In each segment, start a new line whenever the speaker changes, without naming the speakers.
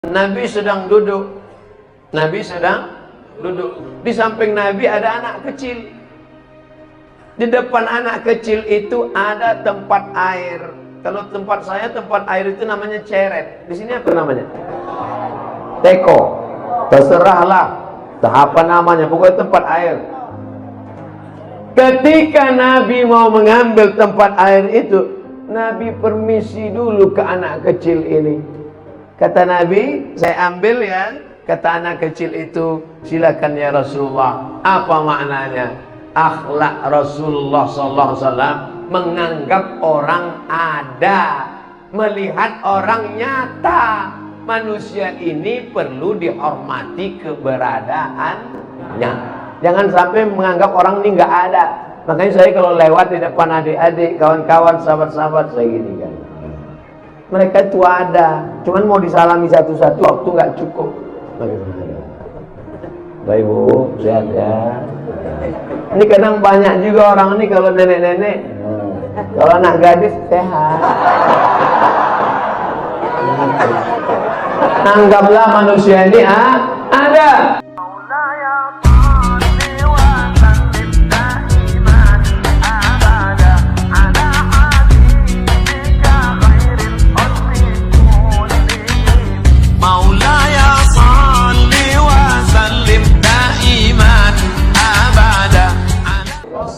Nabi sedang duduk. Nabi sedang duduk. Di samping Nabi ada anak kecil. Di depan anak kecil itu ada tempat air. Kalau tempat saya, tempat air itu namanya ceret. Di sini apa namanya? Teko. Terserahlah. Apa namanya? Pokoknya tempat air. Ketika Nabi mau mengambil tempat air itu, Nabi permisi dulu ke anak kecil ini. Kata Nabi, saya ambil ya. Kata anak kecil itu, silakan ya Rasulullah. Apa maknanya? Akhlak Rasulullah SAW menganggap orang ada, melihat orang nyata. Manusia ini perlu dihormati keberadaannya. Jangan sampai menganggap orang ini nggak ada. Makanya saya kalau lewat di depan adik-adik, kawan-kawan, sahabat-sahabat, saya gini kan. Mereka itu ada, cuman mau disalami satu-satu waktu nggak cukup. Baik Bu, sehat ya. Ini kadang banyak juga orang ini kalau nenek-nenek, kalau anak gadis sehat. Anggaplah manusia ini ada.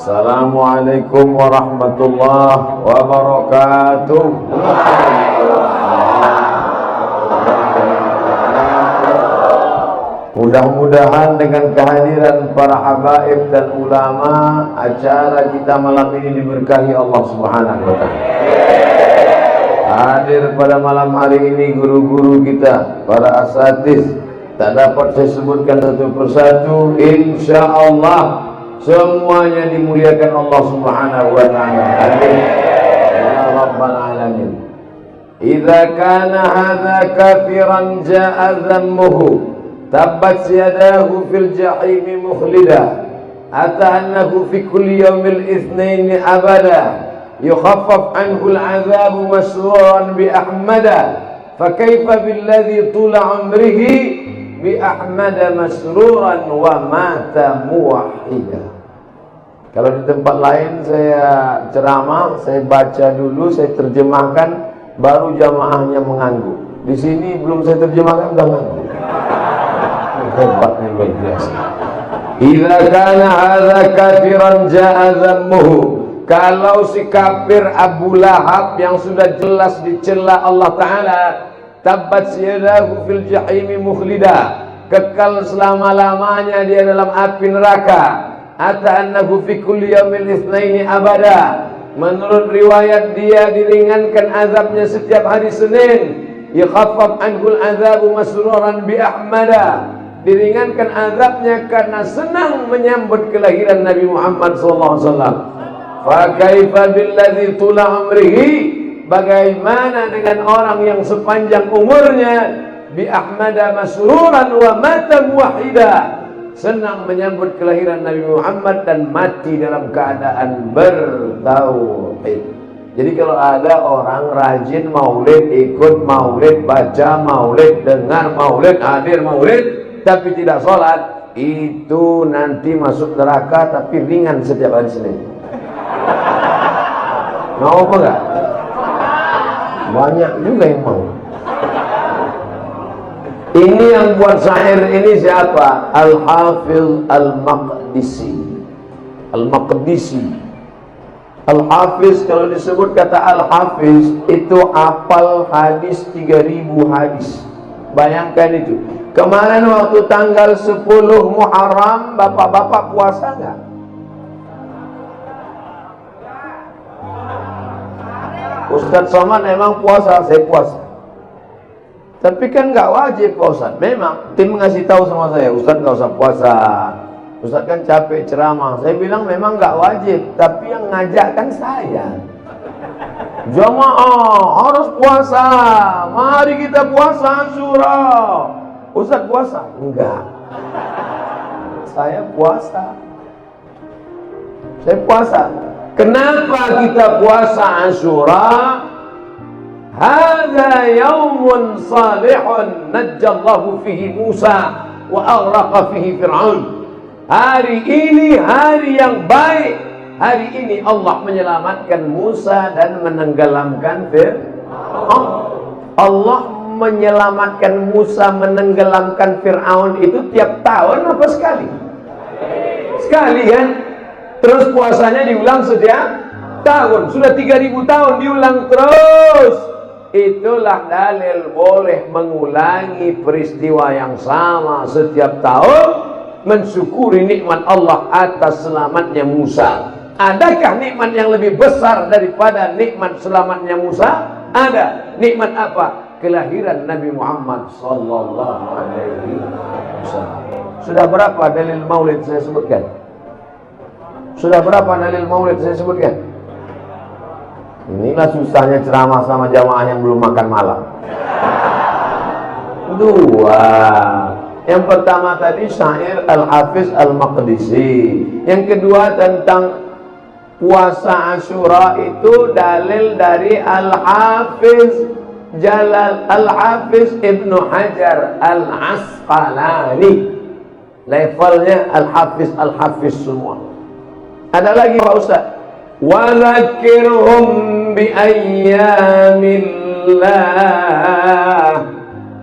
Assalamualaikum warahmatullahi wabarakatuh. Mudah-mudahan dengan kehadiran para habaib dan ulama, acara kita malam ini diberkahi Allah Subhanahu wa ta'ala. Hadir pada malam hari ini guru-guru kita, para asatiz, tak dapat saya sebutkan satu persatu. Insyaallah semuanya dimuliakan Allah Subhanahu wa ta'ala. Amin ya rabbal alamin. Idza kana hadza kafiran jaa dhammuhu tabbat yadahu fil jahim mukhlida ata annahu fi kulli yawmil itsnain abada yukhaffaf anhu al'adhab masruran bi ahmada fa kayfa billadhi tula umrihi bi ahmada masruran wa mata muwahhida. Kalau di tempat lain saya ceramah, saya baca dulu, saya terjemahkan, baru jamaahnya mengangguk. Di sini belum saya terjemahkan udah mengangguk. Hebatnya luar biasa. Idza kana hadza kafiran jaa dhammuhu. Kalau si kafir Abu Lahab yang sudah jelas dicela Allah Ta'ala, tabbat yadahu fil jahim mukhlida, kekal selama-lamanya dia dalam api neraka. Ata annahu fi kulli yaumil itsnaini abada. Menurut riwayat dia diringankan azabnya setiap hari Senin. Yakhaffaf anhul azabu masruran bi ahmada. Diringankan azabnya karena senang menyambut kelahiran Nabi Muhammad sallallahu alaihi wasallam. Fa kaifa billadzi tula umrihi? Bagaimana dengan orang yang sepanjang umurnya bi ahmada masruran wa mata muwahhida, senang menyambut kelahiran Nabi Muhammad dan mati dalam keadaan bertauhid. Jadi kalau ada orang rajin maulid, ikut maulid, baca maulid, dengar maulid, hadir maulid, tapi tidak sholat, itu nanti masuk neraka tapi ringan setiap hari Senin. Mau apa enggak? Banyak juga yang mau. Ini yang buat syair ini siapa? Al-Hafiz Al-Maqdisi. Al-Maqdisi. Al-Hafiz, kalau disebut kata Al-Hafiz, itu hafal hadis 3000 hadis. Bayangkan itu. Kemarin waktu tanggal 10 Muharram, bapak-bapak puasa enggak? Ustadz Somad emang puasa, saya puasa. Tapi kan nggak wajib Pak Ustadz. Memang tim ngasih tahu sama saya, Ustadz nggak usah puasa. Ustadz kan capek ceramah. Saya bilang memang nggak wajib, tapi yang ngajak kan saya. Jamaah harus puasa. Mari kita puasa Asyura. Ustadz puasa? Enggak. Saya puasa. Saya puasa. Kenapa kita puasa Asyura? hadza yaumun salihun najjallahu fihi Musa wa aghraqa fihi Fir'aun. Hari ini hari yang baik. Hari ini Allah menyelamatkan Musa dan menenggelamkan Fir'aun. Allah menyelamatkan Musa, menenggelamkan Fir'aun itu tiap tahun apa sekali? Sekali kan? Terus puasanya diulang setiap tahun. Sudah 3000 tahun diulang terus. Itulah dalil boleh mengulangi peristiwa yang sama setiap tahun, mensyukuri nikmat Allah atas selamatnya Musa. Adakah nikmat yang lebih besar daripada nikmat selamatnya Musa? Ada. Nikmat apa? Kelahiran Nabi Muhammad sallallahu alaihi wasallam. Sudah berapa dalil maulid saya sebutkan? Sudah berapa dalil maulid saya sebutkan? Inilah susahnya ceramah sama jamaah yang belum makan malam. Dua. Yang pertama tadi syair Al-Hafiz Al-Maqdisi. Yang kedua tentang puasa Asyura itu dalil dari Al-Hafiz Ibnu Hajar Al-Asqalani. Levelnya Al-Hafiz semua. Ada lagi Pak Ustaz. Wa dzakirhum bi ayyamillah.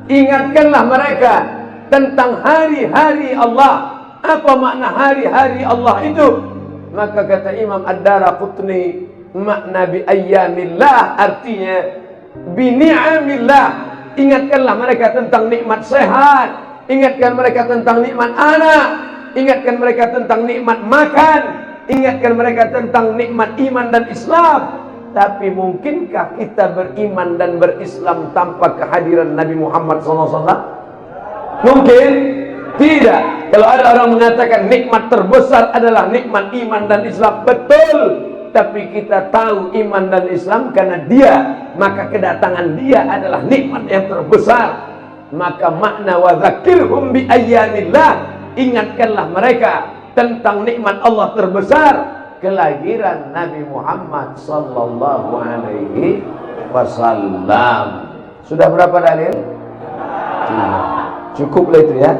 Ingatkanlah mereka tentang hari-hari Allah. Apa makna hari-hari Allah itu? Maka kata Imam Ad-Daraqutni, makna bi ayyamillah artinya bi ni'amillah. Ingatkanlah mereka tentang nikmat sehat, ingatkan mereka tentang nikmat anak, ingatkan mereka tentang nikmat makan, ingatkan mereka tentang nikmat iman dan Islam. Tapi mungkinkah kita beriman dan berislam tanpa kehadiran Nabi Muhammad SAW? Mungkin tidak. Kalau ada orang mengatakan nikmat terbesar adalah nikmat iman dan Islam, betul. Tapi kita tahu iman dan Islam karena dia, maka kedatangan dia adalah nikmat yang terbesar. Maka makna wa dzakirhum bi ayyamillah, ingatkanlah mereka tentang nikmat Allah terbesar, kelahiran Nabi Muhammad sallallahu alaihi wasallam. Sudah berapa dalil? Cukuplah itu ya.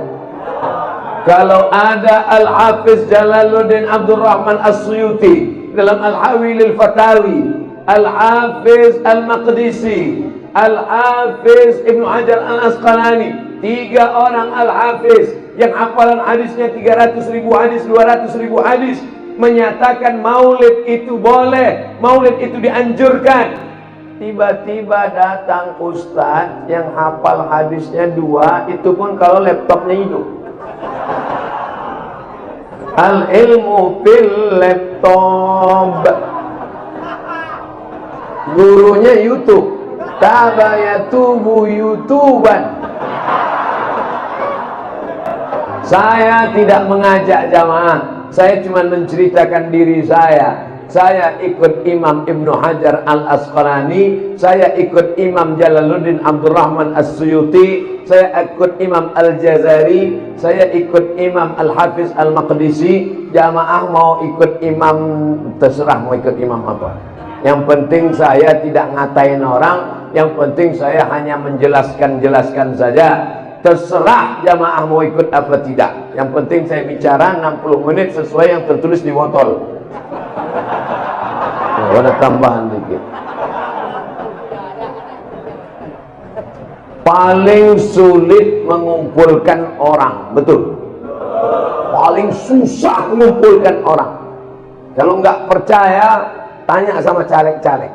Kalau ada Al-Hafiz Jalaluddin Abdurrahman As-Suyuti dalam Al-Hawilil Fatawi, Al-Hafiz Al-Maqdisi, Al-Hafiz Ibnu Hajar Al-Asqalani, 3 orang Al-Hafiz yang hafalan hadisnya 300.000 hadis, 200.000 hadis, menyatakan maulid itu boleh, maulid itu dianjurkan. Tiba-tiba datang ustadz yang hafal hadisnya 2, itu pun kalau laptopnya hidup. Al-ilmu fil laptop. Gurunya YouTube. Tabayatubu YouTuban. Saya tidak mengajak jamaah, saya cuma menceritakan diri saya. Saya ikut Imam Ibnu Hajar Al-Asqalani, saya ikut Imam Jalaluddin Abdurrahman As-Suyuti, saya ikut Imam Al-Jazari, saya ikut Imam Al-Hafiz Al-Maqdisi. Jamaah mau ikut imam, terserah mau ikut imam apa. Yang penting saya tidak ngatain orang, yang penting saya hanya menjelaskan saja. Terserah jamaah mau ikut apa tidak. Yang penting saya bicara 60 menit sesuai yang tertulis di botol. Ada tambahan dikit. Paling sulit mengumpulkan orang, betul. Paling susah mengumpulkan orang. Kalau nggak percaya, tanya sama caleg-caleg.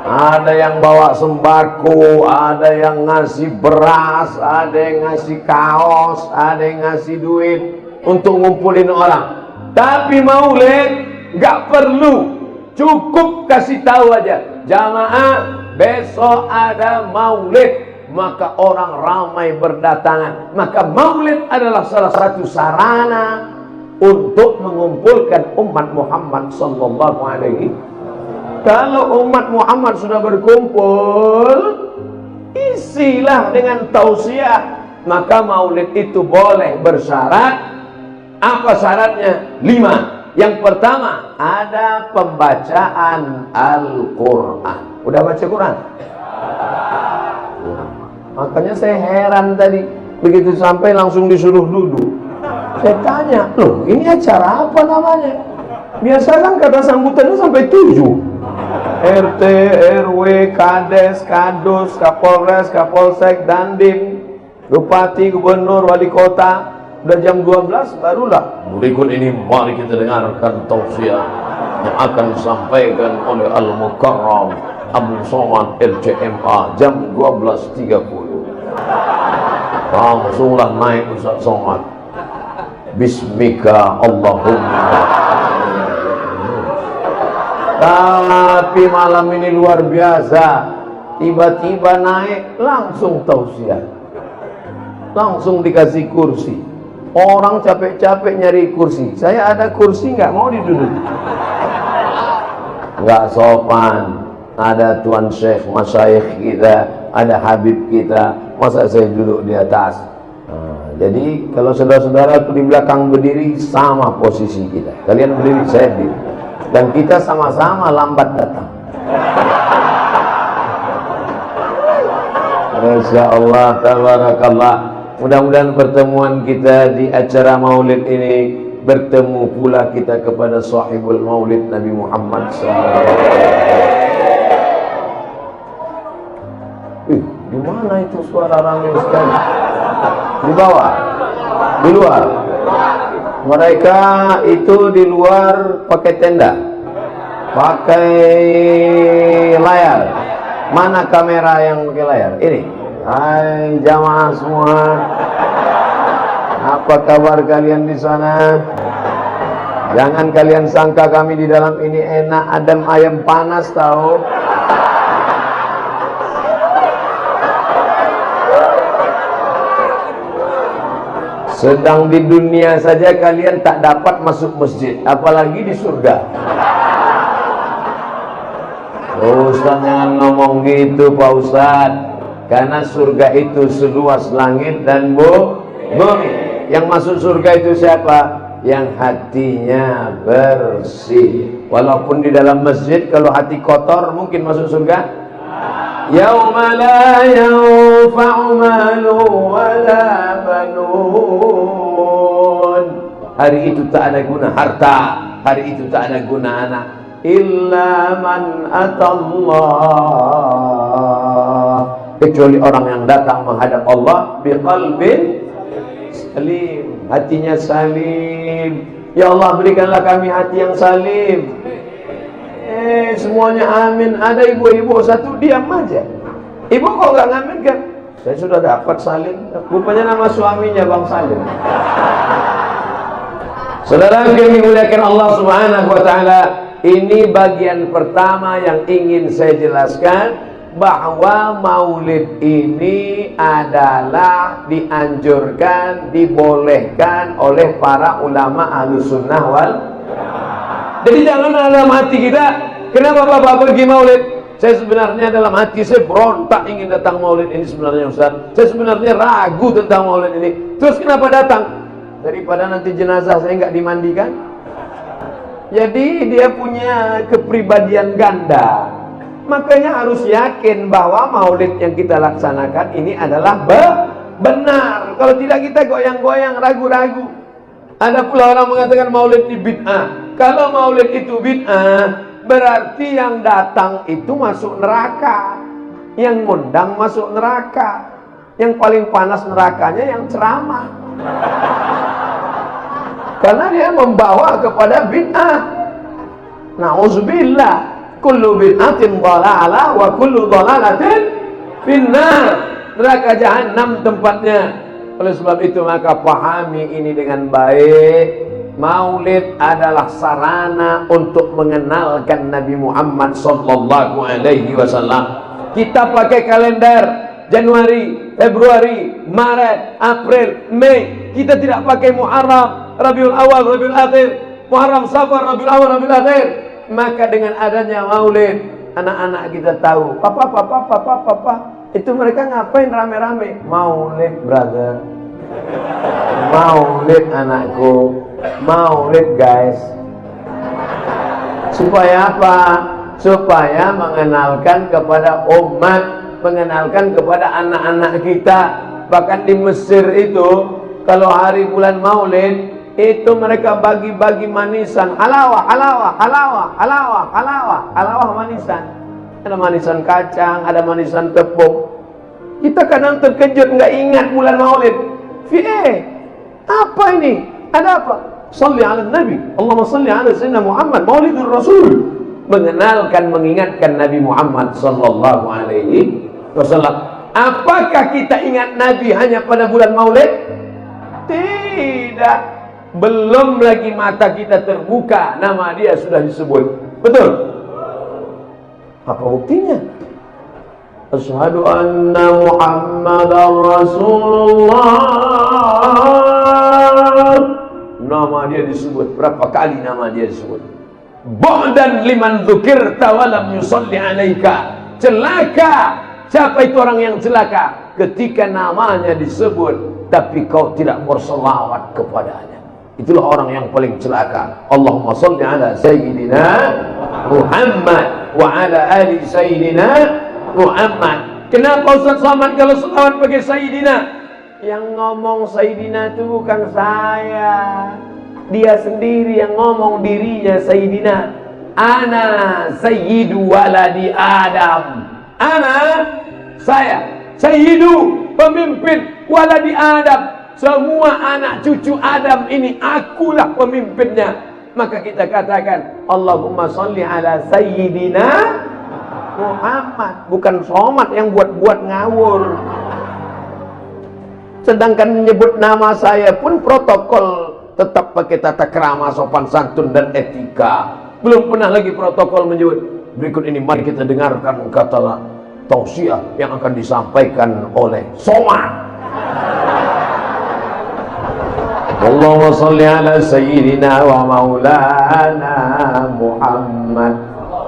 Ada yang bawa sembako, ada yang ngasih beras, ada yang ngasih kaos, ada yang ngasih duit untuk ngumpulin orang. Tapi maulid nggak perlu, cukup kasih tahu aja, jamaah besok ada maulid, maka orang ramai berdatangan. Maka maulid adalah salah satu sarana untuk mengumpulkan umat Muhammad sallallahu alaihi. Kalau umat Muhammad sudah berkumpul, isilah dengan tausiah. Maka maulid itu boleh bersyarat. Apa syaratnya? 5. Yang pertama, ada pembacaan Al-Quran. Udah baca Quran? Makanya saya heran tadi, begitu sampai langsung disuruh duduk. Saya tanya, loh ini acara apa namanya? Biasa kan kata sambutannya sampai 7. RT, RW, Kades, Kadus, Kapolres, Kapolsek, Dandim, Bupati, Gubernur, Wali Kota. Udah jam 12 barulah berikut ini mari kita dengarkan tausiah yang akan disampaikan oleh Al-Mukarram Abdul Somad LCMA jam 12.30. Langsunglah naik Ustaz Somad. Bismika Allahumma. Tapi malam ini luar biasa, tiba-tiba naik langsung tausiah, langsung dikasih kursi. Orang capek-capek nyari kursi, saya ada kursi nggak mau diduduk, nggak sopan. Ada tuan syekh, masyayikh kita, ada habib kita, masa saya duduk di atas? Jadi kalau saudara-saudara di belakang berdiri sama posisi kita, kalian berdiri, saya berdiri, dan kita sama-sama lambat datang. Masya Allah, tabarakallah. Mudah-mudahan pertemuan kita di acara maulid ini bertemu pula kita kepada sahibul maulid Nabi Muhammad SAW. Di mana itu suara ramai sekali? Di bawah? Di luar? Mereka itu di luar pakai tenda, pakai layar. Mana kamera yang pakai layar? Ini. Hai jamaah semua, apa kabar kalian di sana? Jangan kalian sangka kami di dalam ini enak, adem ayam panas tahu. Sedang di dunia saja kalian tak dapat masuk masjid, apalagi di surga. Ustaz jangan ngomong gitu Pak Ustaz, karena surga itu seluas langit dan bumi. Yang masuk surga itu siapa? Yang hatinya bersih. Walaupun di dalam masjid kalau hati kotor mungkin masuk surga? Yauma la yanfa'u malu wala banun. Hari itu tak ada guna harta, hari itu tak ada guna anak, illa man atallah, kecuali orang yang datang menghadap Allah biqalbin salim, hatinya salim. Ya Allah berikanlah kami hati yang salim. Semuanya amin. Ada ibu-ibu satu diam aja. Ibu kok nggak ngamin kan? Saya sudah dapat salim. Rupanya nama suaminya Bang Salim. Saudara yang dimuliakan Allah Subhanahu wa taala, ini bagian pertama yang ingin saya jelaskan, bahwa maulid ini adalah dianjurkan, dibolehkan oleh para ulama Ahlussunnah wal. Jadi jangan dalam hati kita, kenapa Bapak pergi maulid? Saya sebenarnya dalam hati saya berontak ingin datang maulid ini sebenarnya Ustaz. Saya sebenarnya ragu tentang maulid ini. Terus kenapa datang? Daripada nanti jenazah saya nggak dimandikan. Jadi dia punya kepribadian ganda. Makanya harus yakin bahwa maulid yang kita laksanakan ini adalah benar. Kalau tidak kita goyang-goyang, ragu-ragu. Ada pula orang mengatakan maulid ini bid'ah. Kalau maulid itu bid'ah, berarti yang datang itu masuk neraka, yang ngundang masuk neraka. Yang paling panas nerakanya yang ceramah, karena dia membawa kepada bid'ah. Na'udzubillah, kullu bid'atin dhalalah wa kullu dhalalatin finnar. Neraka jahanam tempatnya. Oleh sebab itu maka pahami ini dengan baik. Maulid adalah sarana untuk mengenalkan Nabi Muhammad sallallahu alaihi wasallam. Kita pakai kalender Januari, Februari, Maret, April, Mei. Kita tidak pakai Muharram, Rabiul Awal, Rabiul Akhir, Muharram, Safar, Rabiul Awal, Rabiul Akhir. Maka dengan adanya maulid, anak-anak kita tahu, papa, itu mereka ngapain rame-rame? Maulid, brother. Maulid anakku, maulid guys. Supaya apa? Supaya mengenalkan kepada umat, mengenalkan kepada anak-anak kita. Bahkan di Mesir itu, kalau hari bulan Maulid, itu mereka bagi-bagi manisan, halawah, halawah, halawah, halawah, halawah, halawah manisan. Ada manisan kacang, ada manisan tepung. Kita kadang terkejut, nggak ingat bulan Maulid. Apa ini? Ada apa? Salli ala Nabi, Allahumma salli ala Sayyidina Muhammad, Maulidur Rasul. Mengenalkan, mengingatkan Nabi Muhammad sallallahu alaihi wasallam. Apakah kita ingat Nabi hanya pada bulan Maulid? Tidak. Belum lagi mata kita terbuka, nama dia sudah disebut. Betul? Apa buktinya? Asyhadu anna Muhammadar Rasulullah. Nama dia disebut. Berapa kali nama dia disebut? Ba'dan liman dzukirta wa lam yusalli alaika. Celaka. Siapa itu orang yang celaka? Ketika namanya disebut tapi kau tidak berselawat kepadanya. Itulah orang yang paling celaka. Allahumma shalli ala sayyidina Muhammad wa ala ali sayyidina Muhammad. Kenapa Ustaz Somad kalau selawat pakai sayyidina? Yang ngomong sayyidina itu bukan saya. Dia sendiri yang ngomong dirinya sayyidina. Ana sayyidu waladi Adam. Ana, saya, sayyidu, pemimpin waladi Adam. Semua anak cucu Adam ini akulah pemimpinnya. Maka kita katakan Allahumma sholli ala sayyidina Muhammad. Bukan Somad yang buat-buat ngawur. Sedangkan menyebut nama saya pun protokol tetap pakai tata krama, sopan santun dan etika. Belum pernah lagi protokol menyebut. Berikut ini mari kita dengarkan kata tausiah yang akan disampaikan oleh Somad. Allahumma sholli ala sayyidina wa maulana Muhammad.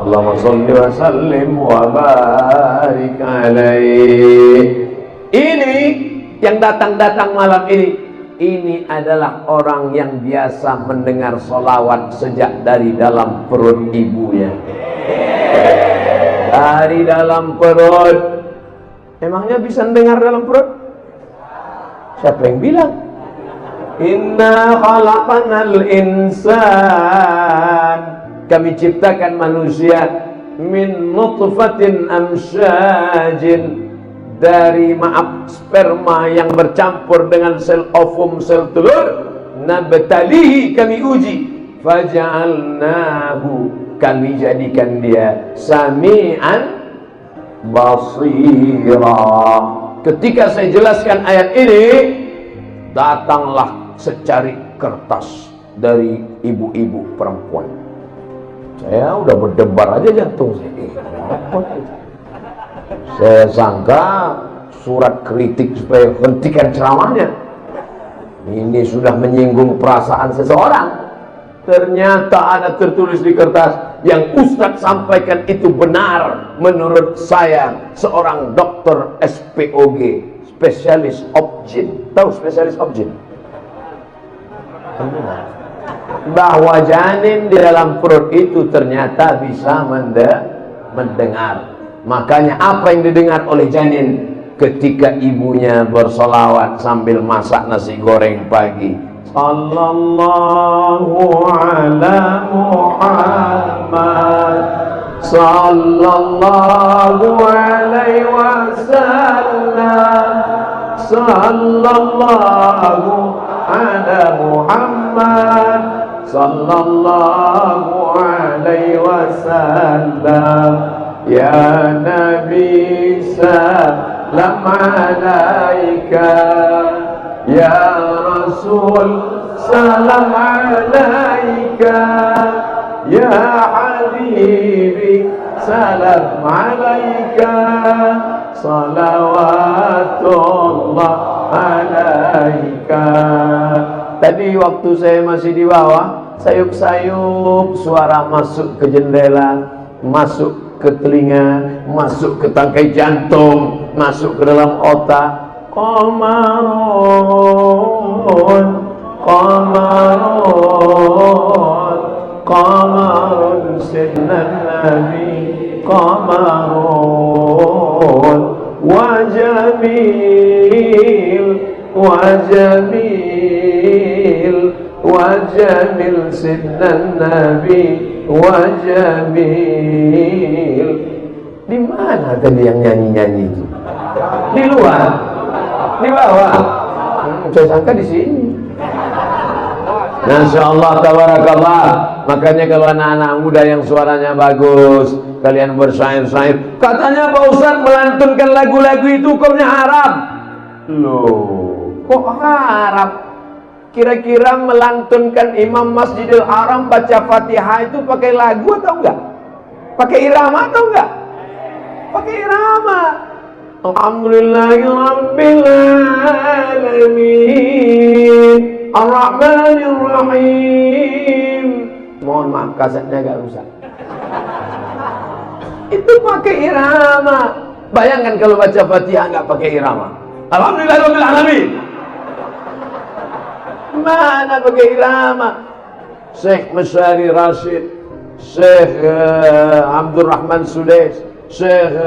Allahumma sholli wa sallim wa barik alaihi. Ini yang datang-datang malam ini adalah orang yang biasa mendengar sholawat sejak dari dalam perut ibunya. Dari dalam perut. Emangnya bisa mendengar dalam perut? Siapa yang bilang? Inna khalaqanal insan. Kami ciptakan manusia min nutfatin amsyajin, dari sperma yang bercampur dengan sel ovum, sel telur. Nabtalihi, kami uji. Faja'alnahu, kami jadikan dia sami'an basira. Ketika saya jelaskan ayat ini, datanglah secari kertas dari ibu-ibu perempuan. Saya udah berdebar aja jantung saya. Saya sangka surat kritik supaya hentikan ceramahnya. Ini sudah menyinggung perasaan seseorang. Ternyata ada tertulis di kertas, yang Ustadz sampaikan itu benar menurut saya, seorang dokter SPOG, spesialis objin. Tahu spesialis objin? Bahwa janin di dalam perut itu ternyata bisa mendengar. Makanya apa yang didengar oleh janin ketika ibunya bersolawat sambil masak nasi goreng pagi? Sallallahu ala Muhammad, sallallahu alaihi wasallam, sallallahu ala Muhammad, sallallahu alaihi wasallam. Ya Nabi salam alaika, ya Rasul salam alaika, ya Habibi salam alaika, salawatullah alaika. Tadi waktu saya masih di bawah, sayup-sayup suara masuk ke jendela, masuk ke telinga, masuk ke tangkai jantung, masuk ke dalam otak. Qamarun, qamarun, qamarun النبي قمر وجميل وجميل سيدنا النبي وجميل. Di mana tadi yang nyanyi-nyanyi itu? Di luar? Di bawah? Saya sangka di sini. Masya Allah, tabarakallah. Makanya kalau anak-anak muda yang suaranya bagus, kalian bersair-sair, katanya Pak Ustaz melantunkan lagu-lagu itu hukumnya haram. Loh, kok haram? Kira-kira melantunkan Imam Masjidil Haram baca Fatihah itu pakai lagu atau enggak? Pakai irama atau enggak? Pakai irama. Alhamdulillahirabbil alamin Ar-Rahmanir Rahim. Mohon maaf kasetnya agak rusak. Itu pakai irama. Bayangkan kalau baca Fatihah enggak pakai irama. Alhamdulillahirabbil alamin. Mana pakai irama? Syekh Masyari Rashid, Syekh Abdurrahman Sudais, Syekh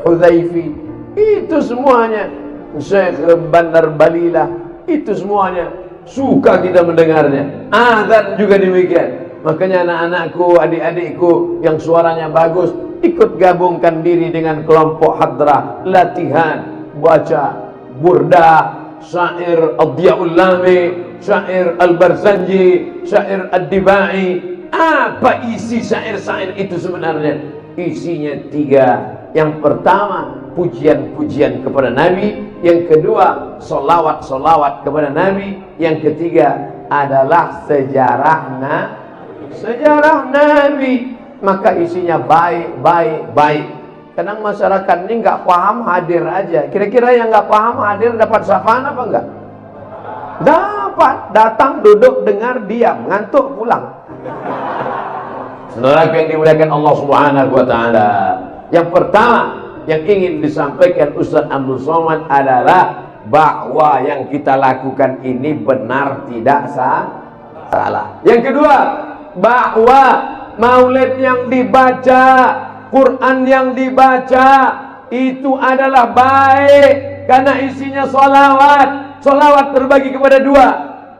Hudhaifi, itu semuanya, Syekh Bandar Balila, itu semuanya suka kita mendengarnya. Azan juga demikian. Makanya anak-anakku, adik-adikku yang suaranya bagus, ikut gabungkan diri dengan kelompok hadrah, latihan baca burda, syair Ad-Diyaul Lami, syair Al-Barzanji, syair Ad-Dibai. Apa isi syair-syair itu sebenarnya? Isinya tiga. Yang pertama, pujian-pujian kepada Nabi. Yang kedua, solawat-solawat kepada Nabi. Yang ketiga adalah sejarah Nabi. Maka isinya baik. Kadang masyarakat ini nggak paham, hadir aja. Kira-kira yang nggak paham hadir dapat syafaan apa enggak? Dapat. Datang, duduk, dengar, diam, ngantuk, pulang. Saudara yang dimuliakan Allah Subhanahu wa taala. Yang pertama yang ingin disampaikan Ustaz Abdul Somad adalah bahwa yang kita lakukan ini benar, tidak salah. Yang kedua, bahwa maulid yang dibaca, Quran yang dibaca itu adalah baik karena isinya solawat. Solawat terbagi kepada dua.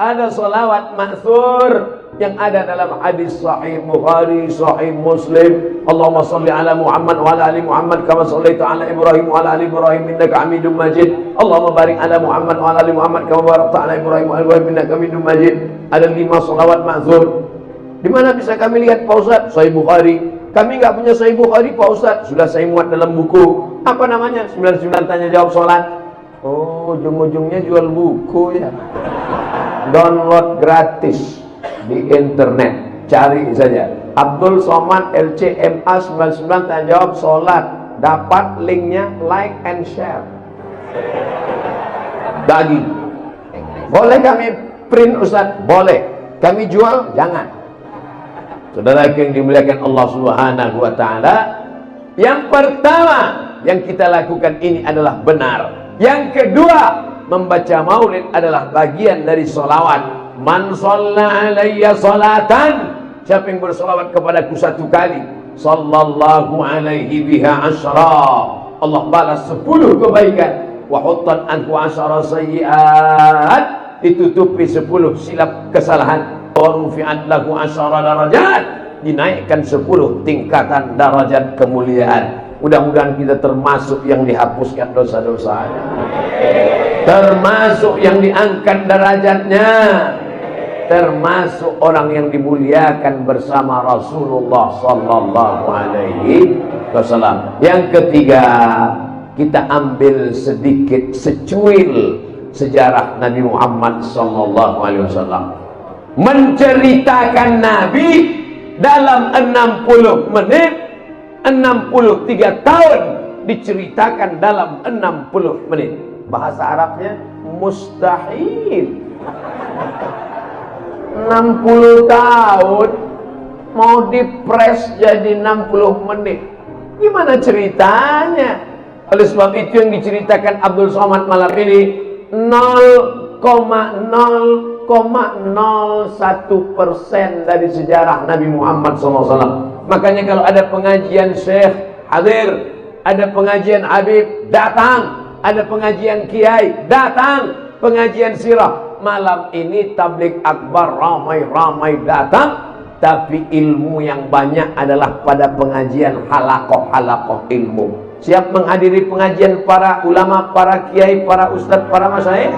Ada solawat ma'thur yang ada dalam hadis sahih Bukhari, sahih Muslim. Allahumma salli ala Muhammad wa ala ali Muhammad kama sallaita ala Ibrahim wa ala ali Ibrahim innaka Hamidum Majid. Allahumma barik ala Muhammad wa ala ali Muhammad kama barakta ala Ibrahim wa ala ali Ibrahim innaka Hamidum Majid. Ada 5 solawat ma'thur. Di mana bisa kami lihat Pak Ustaz? Sahih Bukhari. Kami nggak punya Sahih Bukhari Pak Ustaz. Sudah saya muat dalam buku. Apa namanya? 99 tanya jawab sholat. Oh, ujung-ujungnya jual buku ya. Download gratis di internet. Cari saja Abdul Somad LCMA 99 tanya jawab sholat. Dapat linknya, like and share. Daging. Boleh kami print Ustaz? Boleh. Kami jual? Jangan. Saudara yang dimuliakan Allah Subhanahu wa taala, yang pertama yang kita lakukan ini adalah benar. Yang kedua, membaca maulid adalah bagian dari solawat. Man shalla alayya salatan, siapa yang bersolawat kepadaku 1 kali, sallallahu alaihi biha asyra, Allah balas 10 kebaikan. Wa huttan anhu asyra sayyi'at, ditutupi 10 silap kesalahan. Warufi'at lahu asyara darajat, dinaikkan 10 tingkatan derajat kemuliaan. Mudah-mudahan kita termasuk yang dihapuskan dosa-dosanya, termasuk yang diangkat derajatnya, termasuk orang yang dimuliakan bersama Rasulullah sallallahu alaihi wasallam. Yang ketiga, kita ambil sedikit secuil sejarah Nabi Muhammad sallallahu alaihi wasallam. Menceritakan Nabi dalam 60 menit, 63 tahun diceritakan dalam 60 menit. Bahasa Arabnya mustahil. 60 tahun mau dipres jadi 60 menit. Gimana ceritanya? Oleh sebab itu yang diceritakan Abdul Somad malam ini 0,01% dari sejarah Nabi Muhammad SAW. Makanya kalau ada pengajian Syekh, hadir. Ada pengajian Habib, datang. Ada pengajian Kiai, datang. Pengajian sirah, malam ini tabligh akbar, ramai-ramai datang. Tapi ilmu yang banyak adalah pada pengajian halakoh-halakoh ilmu. Siap menghadiri pengajian para ulama, para kiai, para ustadz, para masyayikh?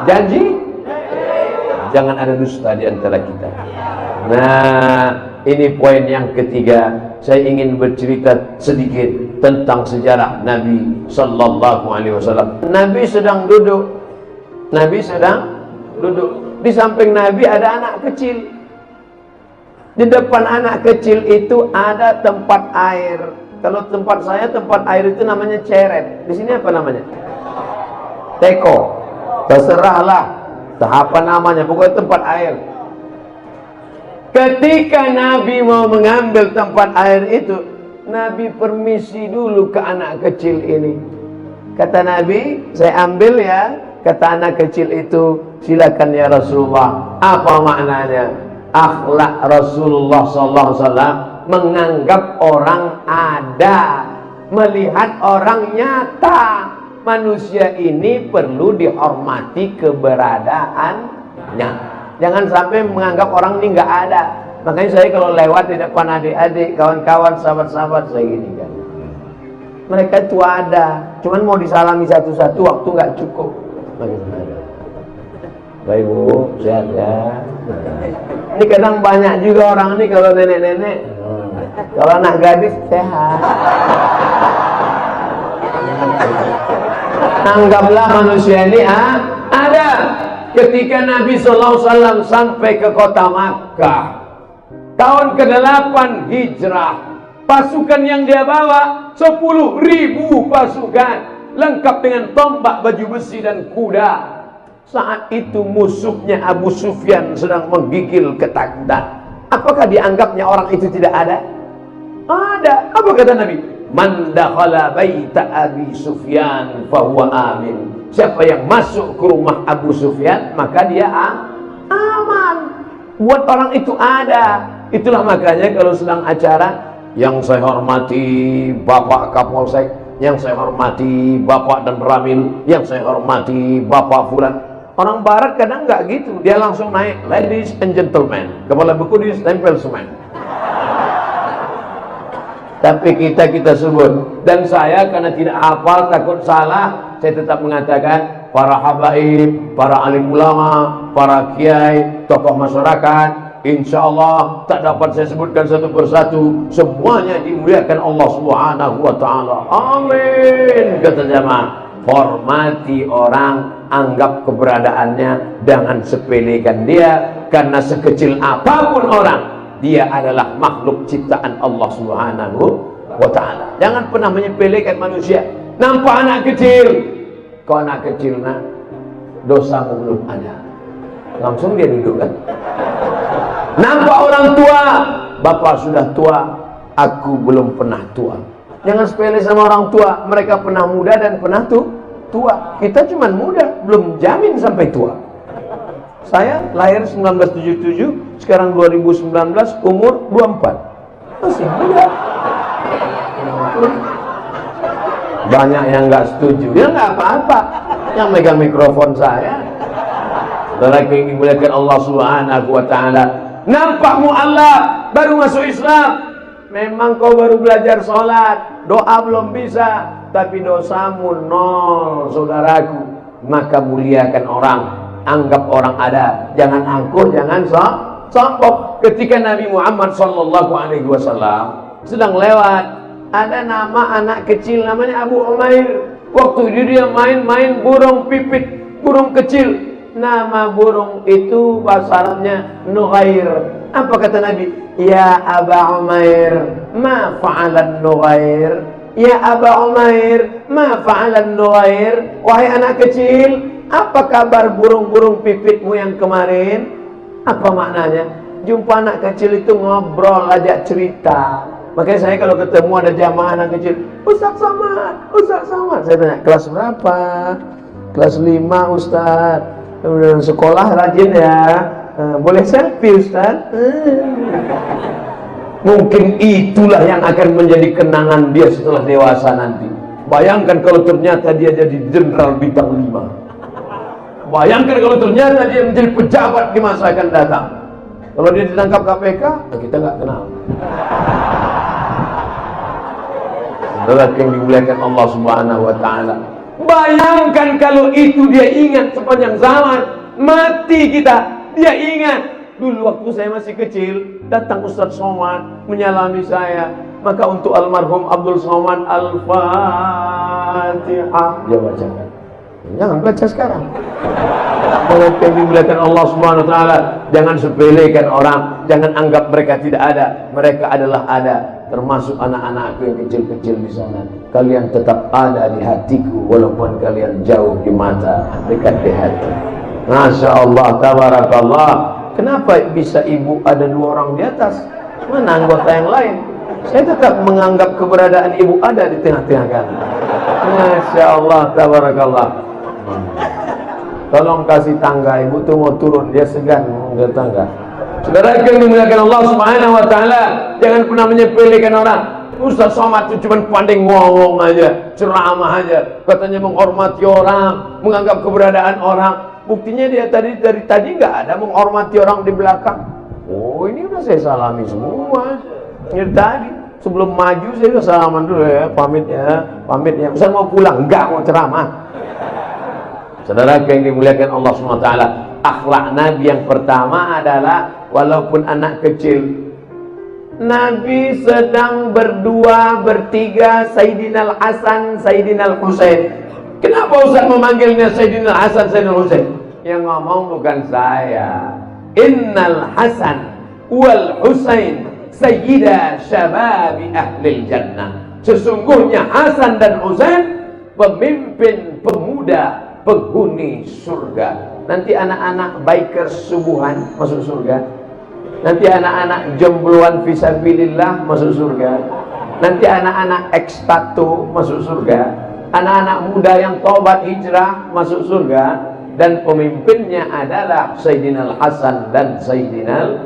Janji? Jangan ada dusta di antara kita. Nah, ini poin yang ketiga. Saya ingin bercerita sedikit tentang sejarah Nabi Sallallahu Alaihi Wasallam. Nabi sedang duduk. Nabi sedang duduk. Di samping Nabi ada anak kecil. Di depan anak kecil itu ada tempat air. Kalau tempat saya, tempat air itu namanya ceret. Di sini apa namanya? Teko. Terserahlah. Apa namanya? Pokoknya tempat air. Ketika Nabi mau mengambil tempat air itu, Nabi permisi dulu ke anak kecil ini. Kata Nabi, saya ambil ya. Kata anak kecil itu, silakan ya Rasulullah. Apa maknanya? Akhlak Rasulullah SAW menganggap orang ada, melihat orang nyata. Manusia ini perlu dihormati keberadaannya. Jangan sampai menganggap orang ini nggak ada. Makanya saya kalau lewat di depan adik-adik, kawan-kawan, sahabat-sahabat, saya gini kan. Mereka itu ada, cuman mau disalami satu-satu, waktu nggak cukup. Baik Bu, sehat ya. Ini kadang banyak juga orang ini kalau nenek-nenek, kalau anak gadis sehat. Anggaplah manusia ini ada. Ketika Nabi SAW sampai ke kota Makkah, tahun ke-8 hijrah, pasukan yang dia bawa 10.000 pasukan, lengkap dengan tombak, baju besi dan kuda. Saat itu musuhnya Abu Sufyan sedang menggigil ketakutan. Apakah dianggapnya orang itu tidak ada? Ada. Apa kata Nabi? Man dakhala baita Abi Sufyan fahuwa amin. Siapa yang masuk ke rumah Abu Sufyan, maka dia aman. Buat orang itu ada. Itulah makanya kalau sedang acara, yang saya hormati Bapak Kapolsek, yang saya hormati Bapak dan Ramil, yang saya hormati Bapak Fulan. Orang barat kadang nggak gitu, dia langsung naik, ladies and gentlemen, kepala buku ditempel semen. Tapi kita sebut, dan saya karena tidak hafal, takut salah, saya tetap mengatakan para habaib, para alim ulama, para kiai, tokoh masyarakat, insya Allah tak dapat saya sebutkan satu persatu, semuanya dimuliakan Allah Subhanahu wa Ta'ala. Amin. Kata jamaah, hormati orang, anggap keberadaannya, jangan sepelekan dia, karena sekecil apapun orang, dia adalah makhluk ciptaan Allah Subhanahu wa Ta'ala. Jangan pernah menyepelekan manusia. Nampak anak kecil, kau anak kecil nak, dosamu belum ada, langsung dia duduk kan. Nampak orang tua, bapak sudah tua, aku belum pernah tua. Jangan sepele sama orang tua. Mereka pernah muda dan pernah tua. Kita cuma muda, belum jamin sampai tua. Saya lahir 1977, sekarang 2019, umur 24. Masih muda. Banyak yang nggak setuju. Ya nggak apa-apa. Yang megang mikrofon saya. Saudara yang dimuliakan Allah Subhanahu wa Ta'ala. Nampak mu'alaf, baru masuk Islam. Memang kau baru belajar sholat, doa belum bisa, tapi dosamu nol, saudaraku. Maka muliakan orang, anggap orang ada, jangan angkuh, jangan sombong. Ketika Nabi Muhammad SAW sedang lewat, ada nama anak kecil namanya Abu Umair. Waktu itu dia main-main burung pipit, burung kecil. Nama burung itu bahasa Arabnya Nughair. Apa kata Nabi? Ya Aba Umair, ma fa'alan Nughair? Ya Aba Umair, ma fa'alan Nughair? Wahai anak kecil, apa kabar burung-burung pipitmu yang kemarin? Apa maknanya? Jumpa anak kecil itu ngobrol, ajak cerita. Makanya saya kalau ketemu ada jamaah anak kecil, Ustaz Samad, Ustaz Samad. Saya tanya, kelas berapa? Kelas 5 Ustaz. Kemudian sekolah rajin ya. Boleh selfie Ustaz? Mungkin itulah yang akan menjadi kenangan dia setelah dewasa nanti. Bayangkan kalau ternyata dia jadi jenderal bintang 5. Bayangkan kalau ternyata dia menjadi pejabat di masa akan datang. Kalau dia ditangkap KPK, kita nggak kenal. Saudara yang dimuliakan Allah Subhanahu wa taala. Bayangkan kalau itu dia ingat sepanjang zaman, mati kita, dia ingat. Dulu waktu saya masih kecil, datang Ustadz Somad menyalami saya. Maka untuk almarhum Abdul Somad, Al-Fatihah dia bacakan. Jangan baca sekarang. Kalau dimuliakan Allah Subhanahu wa taala, jangan sepelekan orang, jangan anggap mereka tidak ada. Mereka adalah ada, termasuk anak-anakku yang kecil-kecil di sana. Kalian tetap ada di hatiku walaupun kalian jauh di mata, dekat di hati. Masya Allah, tabarakallah. Kenapa bisa ibu ada 2 orang di atas? Mana anggota yang lain? Saya tetap menganggap keberadaan ibu ada di tengah-tengah kami. Masya Allah, tabarakallah. Tolong kasih tangga, ibu tuh mau turun, dia segan ke tangga. Saudara yang dimuliakan Allah Subhanahu wa taala, jangan pernah menyepelekan orang. Ustaz Somad itu cuma pandai ngomong aja, ceramah aja, katanya menghormati orang, menganggap keberadaan orang. Buktinya dia dari tadi nggak ada menghormati orang di belakang. Oh, ini udah saya salami semua. Ini tadi sebelum maju saya udah salaman dulu ya, pamit ya. Ustaz mau pulang, nggak mau ceramah. Saudara yang dimuliakan Allah SWT, akhlak Nabi yang pertama adalah walaupun anak kecil, Nabi sedang berdua, bertiga, Sayyidina Al-Hasan, Sayyidina Al-Husain. Kenapa Ustaz memanggilnya Sayyidina Al-Hasan, Sayyidina Al-Husain? Yang ngomong bukan saya. Innal Hasan wal Husain sayyida syababi ahlil jannah. Sesungguhnya Hasan dan Husain pemimpin pemuda penghuni surga. Nanti anak-anak bikers subuhan masuk surga. Nanti anak-anak jombloan fisabilillah masuk surga. Nanti anak-anak ekstato masuk surga. Anak-anak muda yang tobat hijrah masuk surga. Dan pemimpinnya adalah Sayyidina Al-Hasan dan Sayyidina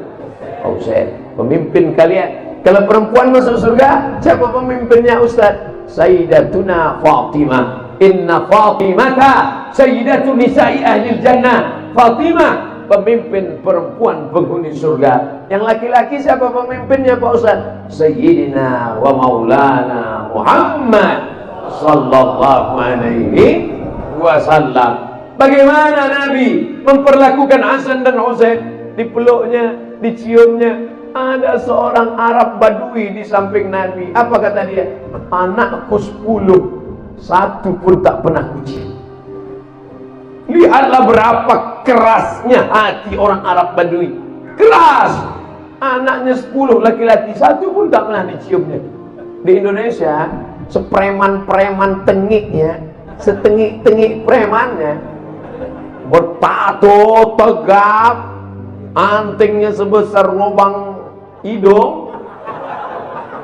Al-Husain. Pemimpin kalian. Kalau perempuan masuk surga, siapa pemimpinnya Ustaz? Sayyidatuna Fatimah. Inna Fatimata Sayyidatu nisa'i ahlil jannah. Fatimah pemimpin perempuan penghuni surga. Yang laki-laki siapa pemimpinnya Pak Ustaz? Sayyidina wa maulana Muhammad sallallahu alaihi wasallam. Bagaimana Nabi memperlakukan Hasan dan Husain? Dipeluknya, diciumnya. Ada seorang Arab Badui di samping Nabi. Apa kata dia? Anakku 10, 1 pun tak pernah kucium. Lihatlah berapa kerasnya hati orang Arab Badui. Keras. Anaknya 10 laki-laki, 1 pun tak pernah diciumnya. Di Indonesia, sepreman-preman tengiknya, setengik-tengik premannya, bertato tegap, antingnya sebesar lubang hidung.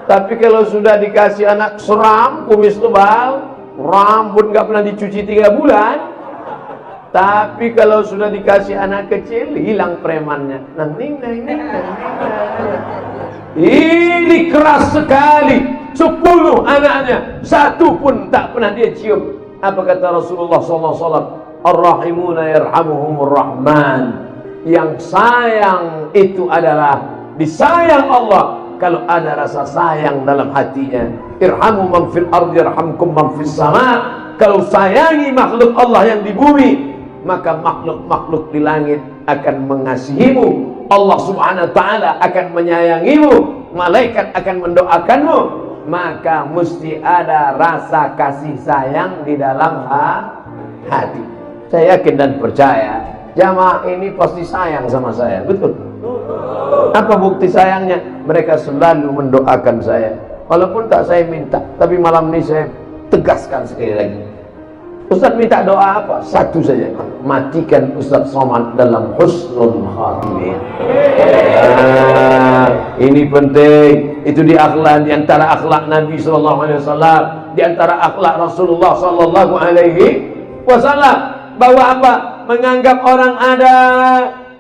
Tapi kalau sudah dikasih anak seram, kumis tebal, rambut nggak pernah dicuci 3 bulan. Tapi kalau sudah dikasih anak kecil, hilang premannya. Ini keras sekali. 10 anaknya, 1 pun tak pernah dia cium. Apa kata Rasulullah SAW? Ar-Rahimuna yarhamuhumur Rahman. Yang sayang itu adalah disayang Allah. Kalau ada rasa sayang dalam hatinya, irhamu man fil ardi yarhamkum man fis sama. Kalau sayangi makhluk Allah yang di bumi, maka makhluk-makhluk di langit akan mengasihimu. Allah Subhanahu wa taala akan menyayangimu. Malaikat akan mendoakanmu. Maka mesti ada rasa kasih sayang di dalam hati. Saya yakin dan percaya jamaah ini pasti sayang sama saya. Betul? Apa bukti sayangnya? Mereka selalu mendoakan saya. Walaupun tak saya minta, tapi malam ini saya tegaskan sekali lagi. Ustaz minta doa apa? 1 saja. Matikan Ustaz Somad dalam husnul khatimah. Ini penting. Itu di akhlak, di antara akhlak Nabi SAW, di antara akhlak Rasulullah SAW. Bahwa apa? Menganggap orang ada,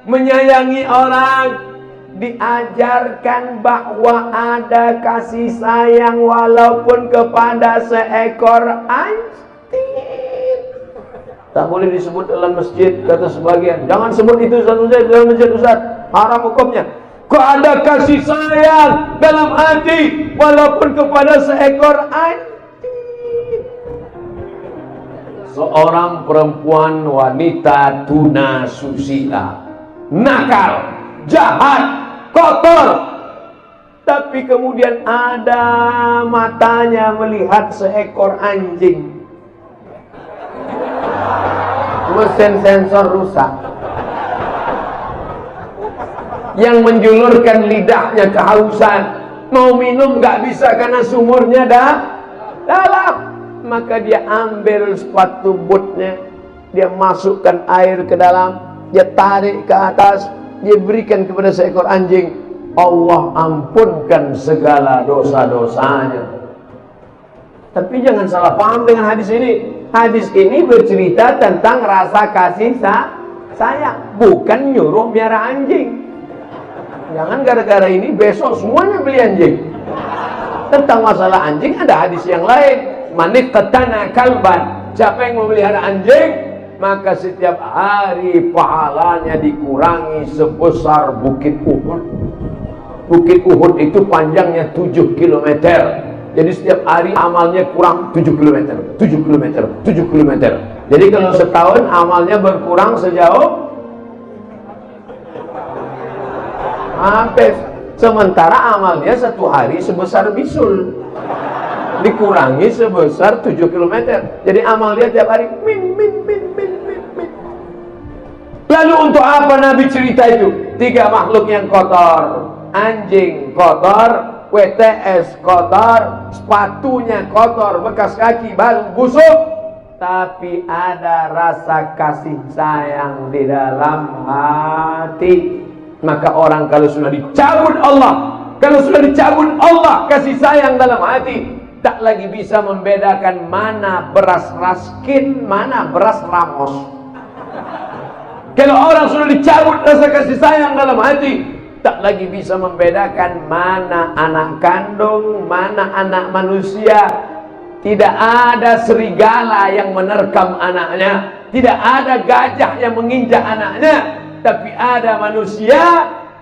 menyayangi orang, diajarkan bahwa ada kasih sayang walaupun kepada seekor anjing. Tak boleh disebut dalam masjid, kata sebagian. Jangan sebut itu dalam masjid Ustaz, haram hukumnya. Kok ada kasih sayang dalam hati walaupun kepada seekor anjing. Seorang perempuan wanita tuna susila, nakal, jahat, kotor, tapi kemudian ada matanya melihat seekor anjing. Mesin sensor rusak, yang menjulurkan lidahnya kehausan, mau minum nggak bisa karena sumurnya dalam. Maka dia ambil sepatu bootnya, dia masukkan air ke dalam, dia tarik ke atas, dia berikan kepada seekor anjing. Allah ampunkan segala dosa-dosanya. Tapi jangan salah paham dengan hadis ini. Hadis ini bercerita tentang rasa kasih sayang, bukan nyuruh miara anjing. Jangan gara-gara ini besok semuanya beli anjing. Tentang masalah anjing ada hadis yang lain. Maniqtana kalban, siapa yang memelihara anjing, maka setiap hari pahalanya dikurangi sebesar bukit Uhud. Bukit Uhud itu panjangnya 7 km. Jadi setiap hari amalnya kurang 7 km, 7 km, 7 km. Jadi kalau setahun amalnya berkurang sejauh hampir. Sementara amalnya satu hari sebesar bisul, dikurangi sebesar 7 km. Jadi amal dia tiap hari min. Lalu untuk apa Nabi cerita itu? 3 makhluk yang kotor. Anjing kotor, WTS kotor, sepatunya kotor, bekas kaki baru busuk, tapi ada rasa kasih sayang di dalam hati. Maka orang kalau sudah dicabut Allah, kasih sayang dalam hati, tak lagi bisa membedakan mana beras raskin, mana beras ramos. Kalau orang sudah dicabut rasa kasih sayang dalam hati, tak lagi bisa membedakan mana anak kandung, mana anak manusia. Tidak ada serigala yang menerkam anaknya, tidak ada gajah yang menginjak anaknya, tapi ada manusia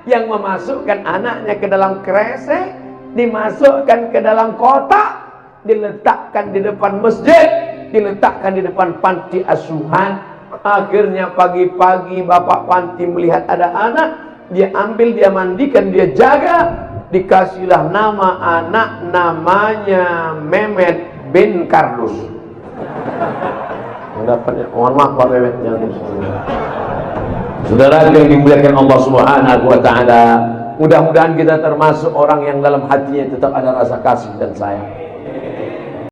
yang memasukkan anaknya ke dalam kresek, dimasukkan ke dalam kotak, diletakkan di depan masjid, diletakkan di depan panti asuhan. Akhirnya pagi-pagi bapak panti melihat ada anak, dia ambil, dia mandikan, dia jaga. Dikasihlah nama anak, namanya Mehmet bin Kardus. Mohon maaf Pak Mehmet. Saudara yang dimuliakan Allah Subhanahu wa taala, mudah-mudahan kita termasuk orang yang dalam hatinya tetap ada rasa kasih dan sayang.